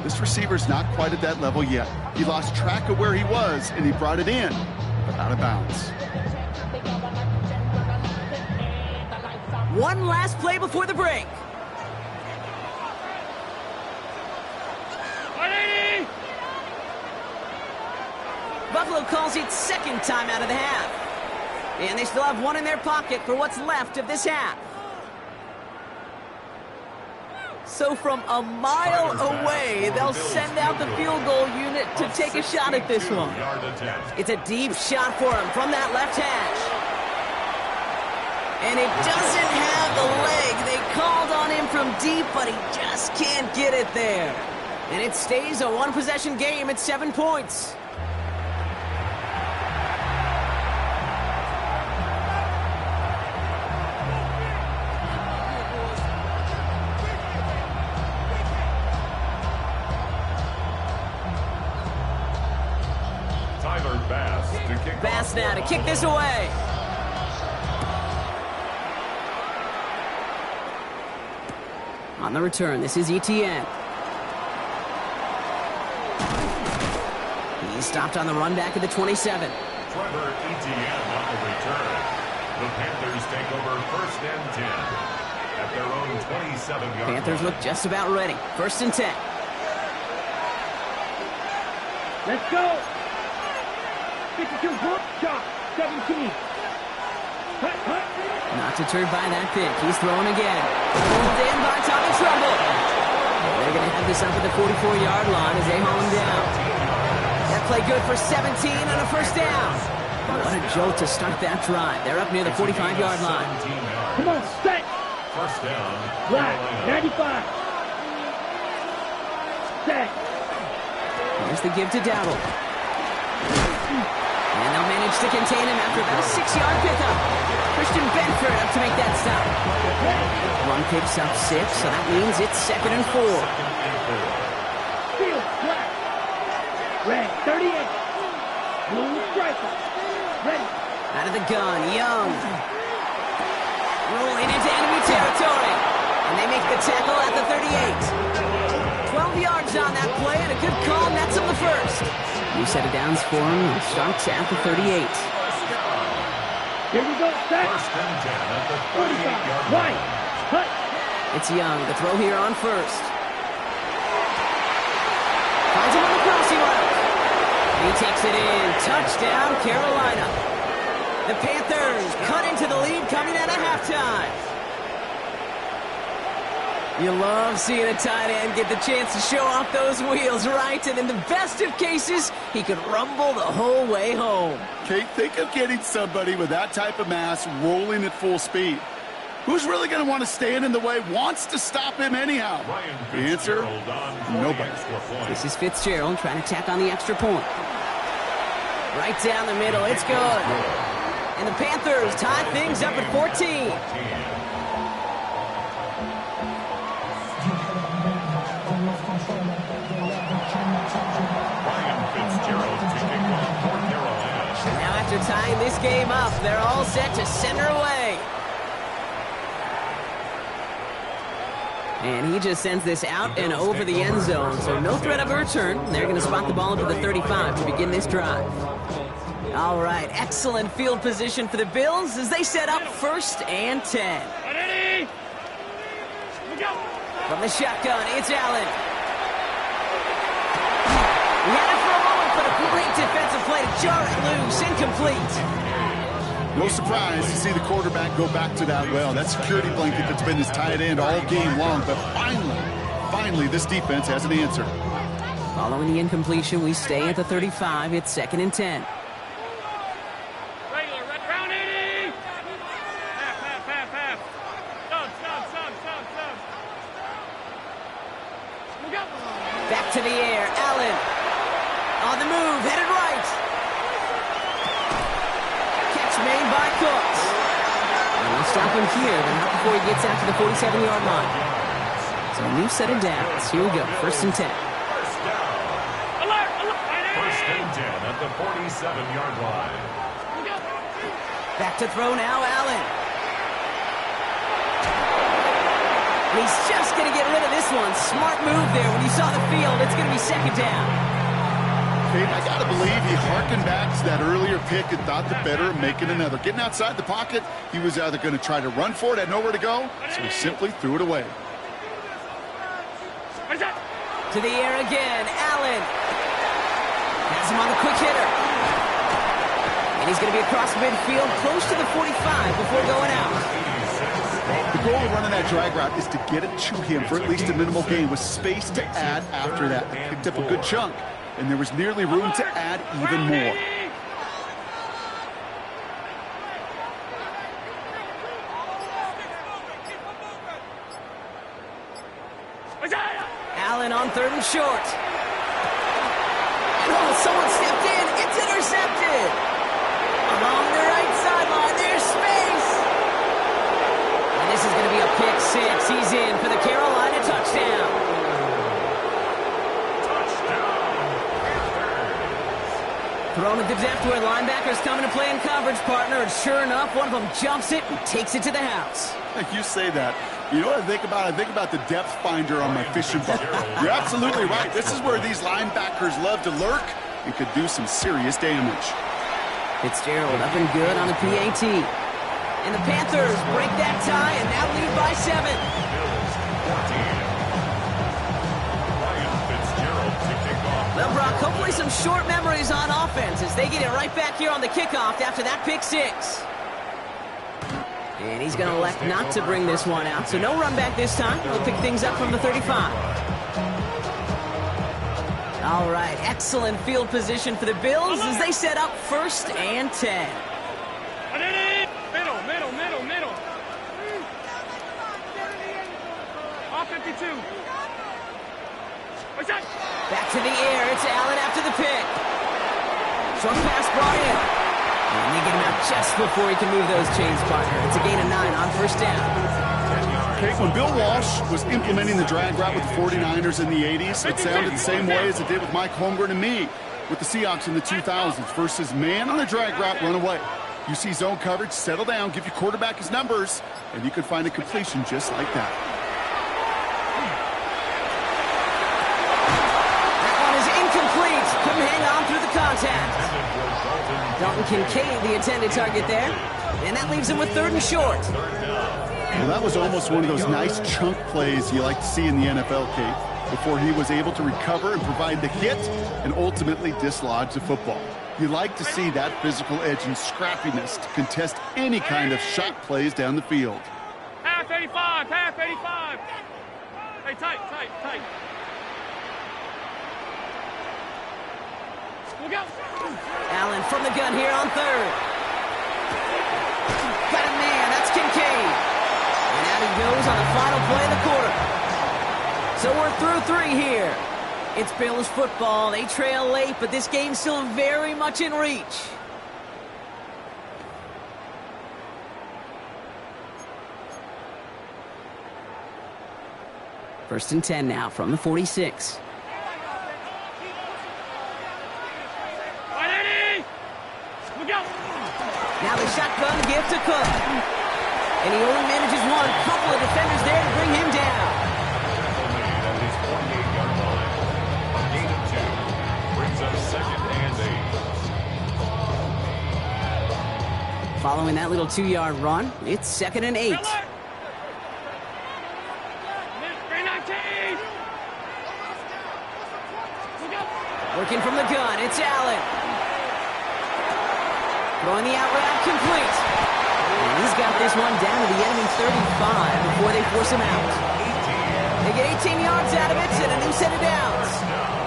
This receiver's not quite at that level yet. He lost track of where he was, and he brought it in, but out of bounds. One last play before the break. Buffalo calls it second time out of the half. And they still have one in their pocket for what's left of this half. So from a mile away, they'll send out the field goal unit to take a shot at this one. It's a deep shot for him from that left hash. And it doesn't have the leg. They called on him from deep, but he just can't get it there. And it stays a one-possession game at 7 points. Bass now to kick this away. On the return, this is Etienne. He's stopped on the run back at the 27. Trevor Etienne on the return. The Panthers take over first and 10 at their own 27-yard line. Panthers look just about ready. First and 10. Let's go. 52 book shot, 17. Hut, hut. Not deterred by that pick. He's throwing again. Pulled in by Tommy Tremble. They're going to have this up at the 44-yard line as they haul him down. That play good for 17 on a first down. What a jolt to start that drive. They're up near the 45-yard line. Come on, set. First down. Black, 95. Set. Here's the give to Dowdle. And they'll manage to contain him after about a 6-yard pickup. Christian Benford up to make that stop. Run picks up 6, so that means it's 2nd and 4. Field, black. Red, 38. Blue striker. Ready. Out of the gun, Young. Rolling into enemy territory. And they make the tackle at the 38. 12 yards on that play, and a good call nets him the first. New set of downs for him, and starts at the 38. Here we go, set. First and 10 at the 45. 38-yard Right. line. Hut. It's Young, the throw here on first. Finds him on the crossing route. He takes it in. Touchdown, Carolina. The Panthers cut into the lead coming out of halftime. You love seeing a tight end get the chance to show off those wheels, right? And in the best of cases, he could rumble the whole way home. Kate, think of getting somebody with that type of mass rolling at full speed. Who's really going to want to stand in the way, wants to stop him anyhow? The answer, nobody. This is Fitzgerald trying to tack on the extra point. Right down the middle, it's good. And the Panthers tie things up at 14. Now after tying this game up, they're all set to send her away. And he just sends this out and over the end zone, so no threat of a return. They're going to spot the ball into the 35 to begin this drive. All right, excellent field position for the Bills as they set up first and 10. Ready. Go. From the shotgun, it's Allen. He had it for a moment, but a great defensive play to jar it loose, incomplete. No surprise to see the quarterback go back to that well. That security blanket that's been his tight end all game long. But finally, this defense has an answer. Following the incompletion, we stay at the 35. It's 2nd and 10. Regular, red round 80. Half. Stop. We go. to the air. Allen on the move, headed right. Catch made by Cooks. And we'll stop him here, but not before he gets out to the 47-yard line. So a new set of downs. Here we go, 1st and 10. First and 10 at the 47-yard line. Back to throw now, Allen. And he's just going to get rid of this one. Smart move there. When you saw the field, it's going to be 2nd down. Peyton, I got to believe he harkened back to that earlier pick and thought the better of making another. Getting outside the pocket, he was either going to try to run for it, had nowhere to go, so he simply threw it away. To the air again, Allen. Has him on the quick hitter. And he's going to be across midfield, close to the 45 before going out. The goal of running that drag route is to get it to him for at least a minimal gain with space to add after that. They picked up a good chunk, and there was nearly room to add even more. Allen on 3rd and short. Oh, someone stepped in. It's intercepted. Along the right sideline, there's space. And this is going to be a pick 6. He's in for the Carolina touchdown. Thrown at the depth where linebackers coming to play in coverage, partner. And sure enough, one of them jumps it and takes it to the house. You say that. You know what I think about? I think about the depth finder on my fishing boat. You're absolutely right. This is where these linebackers love to lurk and could do some serious damage. Fitzgerald up and good on the PAT. And the Panthers break that tie and now lead by 7. Well, Brock, hopefully some short memories on offense as they get it right back here on the kickoff after that pick 6. And he's going to elect not to bring this one out. So no run back this time. We'll pick things up from the 35. All right, excellent field position for the Bills as they set up 1st and 10. Middle. All 52. Back to the air. It's Allen after the pick. Short pass brought in. And they get him out just before he can move those chains, partner. It's a gain of 9 on 1st down. Okay, when Bill Walsh was implementing the drag route with the 49ers in the 80s, it sounded the same way as it did with Mike Holmgren and me with the Seahawks in the 2000s versus man on a drag route, run away. You see zone coverage, settle down, give your quarterback his numbers, and you could find a completion just like that. That one is incomplete. Couldn't hang on through the contact. Dalton Kincaid, the intended target there. And that leaves him with 3rd and short. Well, that was almost one of those nice chunk plays you like to see in the NFL, Kate, before he was able to recover and provide the hit and ultimately dislodge the football. You like to see that physical edge and scrappiness to contest any kind of shot plays down the field. Half 85. Hey, tight. Look out. Allen from the gun here on 3rd. Got a man. That's Kincaid. And out he goes on the final play of the quarter. So we're through 3 here. It's Bills football. They trail late, but this game's still very much in reach. First and 10 now from the 46. Now the shotgun give to Cook. And he only manages one. Couple of defenders there to bring him down. Following that little 2-yard run, it's 2nd and 8. Working from the gun, it's Allen. Throwing the out route complete. And he's got this one down to the enemy 35 before they force him out. They get 18 yards out of it and a new set of downs.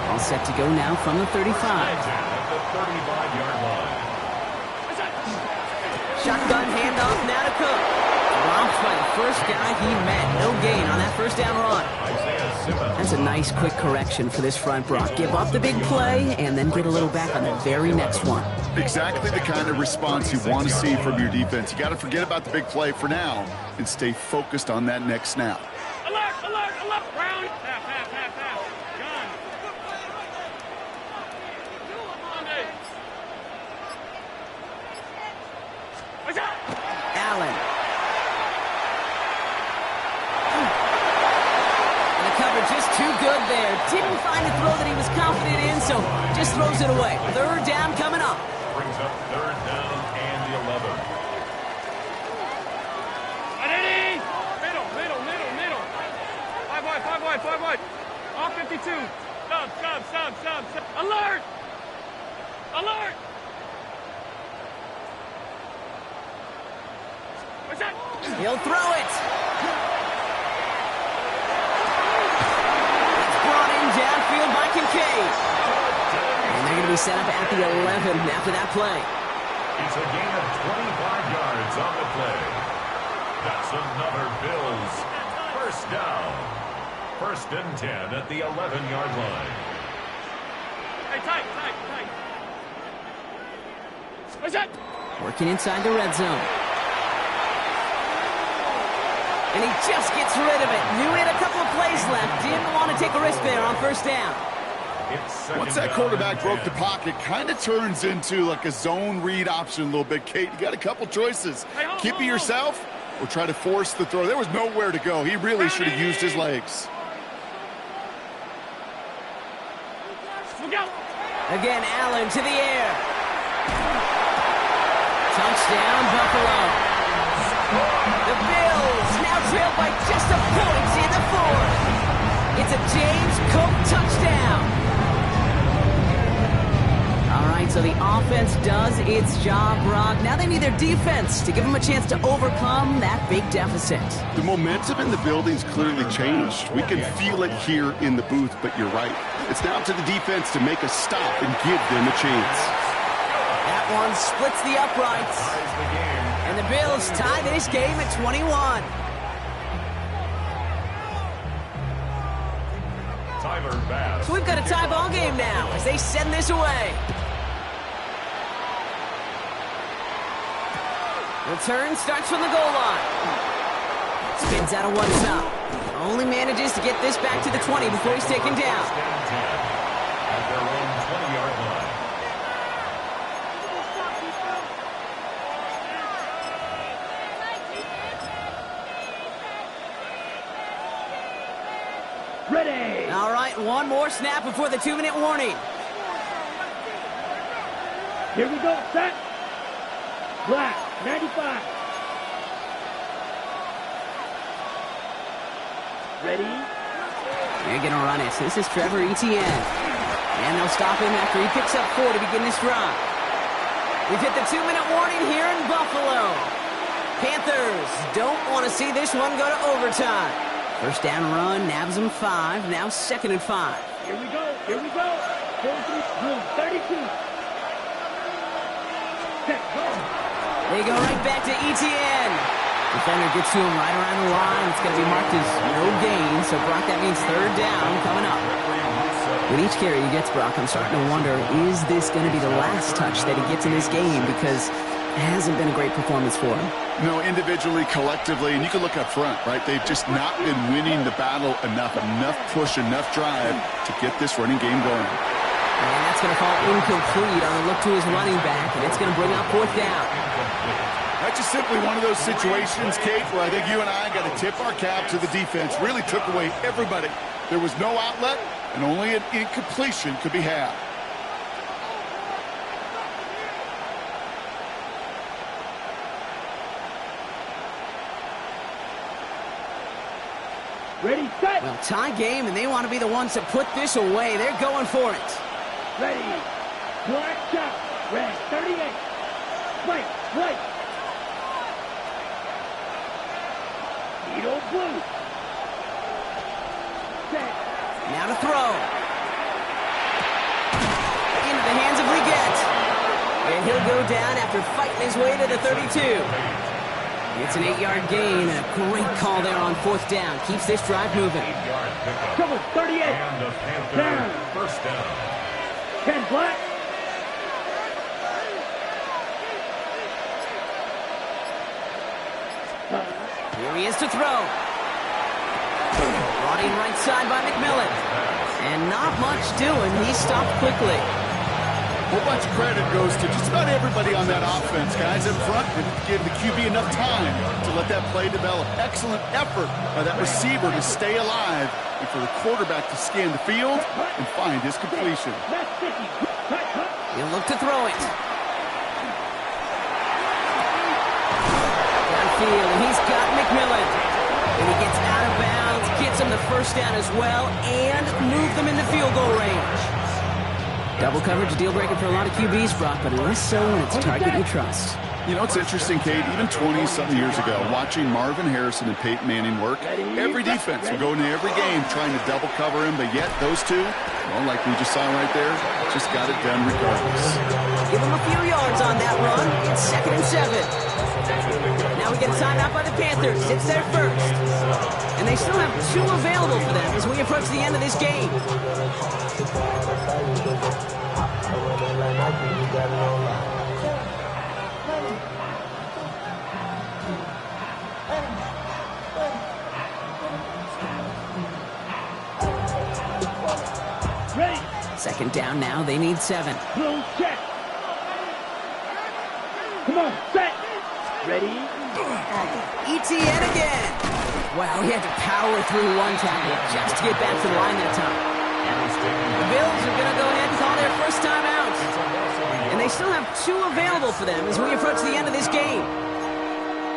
All set to go now from the 35. Shotgun handoff now to Cook. Dropped by the first first guy he met. No gain on that first down run. That's a nice, quick correction for this front, Brock. Give up the big play and then get a little back on the very next one. Exactly the kind of response you want to see from your defense. You got to forget about the big play for now and stay focused on that next snap. Alert, alert, alert. Round. Pass. Gun. What's up? Allen. And the cover just too good there. Didn't find a throw that he was confident in, so just throws it away. Third down coming up. Brings up third down and the 11. Ready? Middle. 5 wide. All 52. Sub. Alert! What's that? He'll throw it. It's brought in downfield by Kincaid. And they're going to be set up at the 11 after that play. It's a gain of 25 yards on the play. That's another Bills first down. First and 10 at the 11-yard line. Hey, tight. What's that? Working inside the red zone. And he just gets rid of it. Knew he had a couple of plays left. Didn't want to take a risk there on first down. Once that quarterback broke the pocket, kind of turns into like a zone read option a little bit. Kate, you got a couple choices. Keep it yourself or try to force the throw. There was nowhere to go. He really should have used his legs. Again, Allen to the air. Touchdown, Buffalo. The Bills now trail by just a point in the fourth. It's a James Cook touchdown. All right, so the offense does its job, Brock. Now they need their defense to give them a chance to overcome that big deficit. The momentum in the building's clearly changed. We can feel it here in the booth, but you're right. It's now to the defense to make a stop and give them a chance. That one splits the uprights. And the Bills tie this game at 21. Tyler Bass. So we've got a tie ball game now as they send this away. Return starts from the goal line. Spins out of one top. Only manages to get this back to the 20 before he's taken down. At their own 20-yard line. Ready. All right, one more snap before the 2-minute warning. Here we go. Set. Black. 95. Ready? They're going to run it. This is Trevor Etienne. And they'll stop him after he picks up 4 to begin this drive. We've hit the 2-minute warning here in Buffalo. Panthers don't want to see this one go to overtime. First down run, nabs them 5. Now 2nd and 5. Here we go. 32. Set. Go. They go right back to Etienne. Defender gets to him right around the line. It's going to be marked as no gain. So, Brock, that means 3rd down coming up. With each carry he gets, Brock, I'm starting to wonder, is this going to be the last touch that he gets in this game? Because it hasn't been a great performance for him. No, individually, collectively, and you can look up front, right? They've just not been winning the battle enough push, enough drive to get this running game going. And that's going to fall incomplete on the look to his running back, and it's going to bring up 4th down. That's just simply one of those situations, Kate, where I think you and I got to tip our cap to the defense. Really took away everybody. There was no outlet, and only an incompletion could be had. Ready, set. Well, tie game, and they want to be the ones to put this away. They're going for it. Ready. Black shot. Red. 38. White. Needle blue. Set. Now to throw. Into the hands of Leggett. And he'll go down after fighting his way to the 32. It's an 8-yard gain. A great call there on 4th down. Keeps this drive moving. 8-yard pickup. Trouble 38. And the Panthers Down. first down. 10 black. Here he is to throw. Brought in right side by McMillan. And not much doing. He stopped quickly. A whole bunch of credit goes to just about everybody on that offense. Guys up front didn't give the QB enough time to let that play develop. Excellent effort by that receiver to stay alive and for the quarterback to scan the field and find his completion. That's sticky. He'll look to throw it. Downfield, and he's got McMillan. And he gets out of bounds, gets him the first down as well, and move them into field goal range. Double coverage, a deal breaker for a lot of QBs, Brock, but less so when it's a target you trust. You know, it's interesting, Kate, even 20-something years ago, watching Marvin Harrison and Peyton Manning work, every defense would go into every game trying to double cover him, but yet those two, well, like we just saw right there, just got it done regardless. Give him a few yards on that run. It's 2nd and 7. Now we get a timeout by the Panthers. It's their first. And they still have 2 available for them as we approach the end of this game. Ready. 2nd down now. They need 7. Blue check. Come on, set. Ready. ETN again. Wow, he had to power through one tackle just to get back to the line that time. The Bills are going to go ahead and call their first time out. And they still have 2 available for them as we approach the end of this game.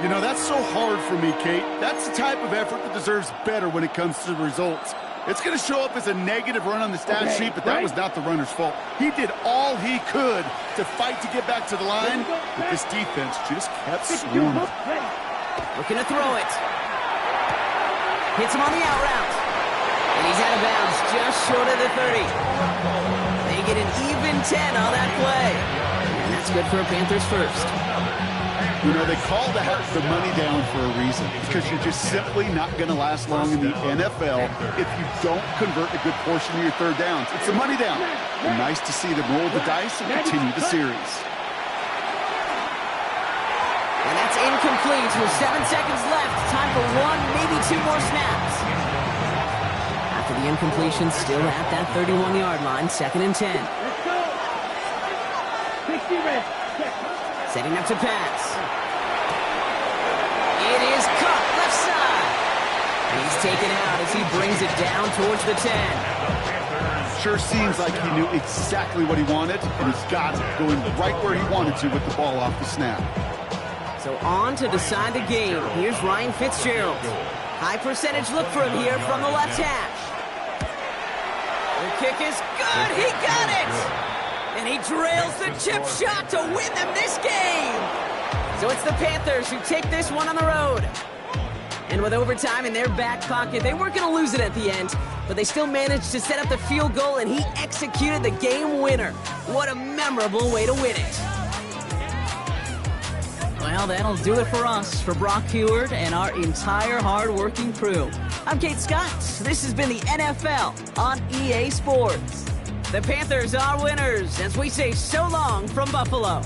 You know, that's so hard for me, Kate. That's the type of effort that deserves better when it comes to the results. It's going to show up as a negative run on the stat sheet, but that was not the runner's fault. He did all he could to fight to get back to the line, but this defense just kept swarming. Looking to throw it. Hits him on the out route. And he's out of bounds just short of the 30. They get an even 10 on that play. And that's good for a Panthers first. You know, they call that the money down for a reason, because you're just simply not going to last long in the NFL if you don't convert a good portion of your third downs. It's a money down. And nice to see them roll the dice and continue the series. And that's incomplete with 7 seconds left. Time for 1, maybe 2 more snaps. After the incompletion, still at that 31-yard line, 2nd and 10. Let's go. 60 red. Check. Setting up to pass. It is caught left side. He's taken out as he brings it down towards the 10. Sure seems like he knew exactly what he wanted, and he's got it, going right where he wanted to with the ball off the snap. So on to decide the game. Here's Ryan Fitzgerald. High percentage look for him here from the left hash. The kick is good. He got it. And he drills the chip shot to win them this game. So it's the Panthers who take this one on the road. And with overtime in their back pocket, they weren't going to lose it at the end, but they still managed to set up the field goal, and he executed the game winner. What a memorable way to win it. Well, that'll do it for us, for Brock Huard and our entire hard-working crew. I'm Kate Scott. This has been the NFL on EA Sports. The Panthers are winners as we say so long from Buffalo.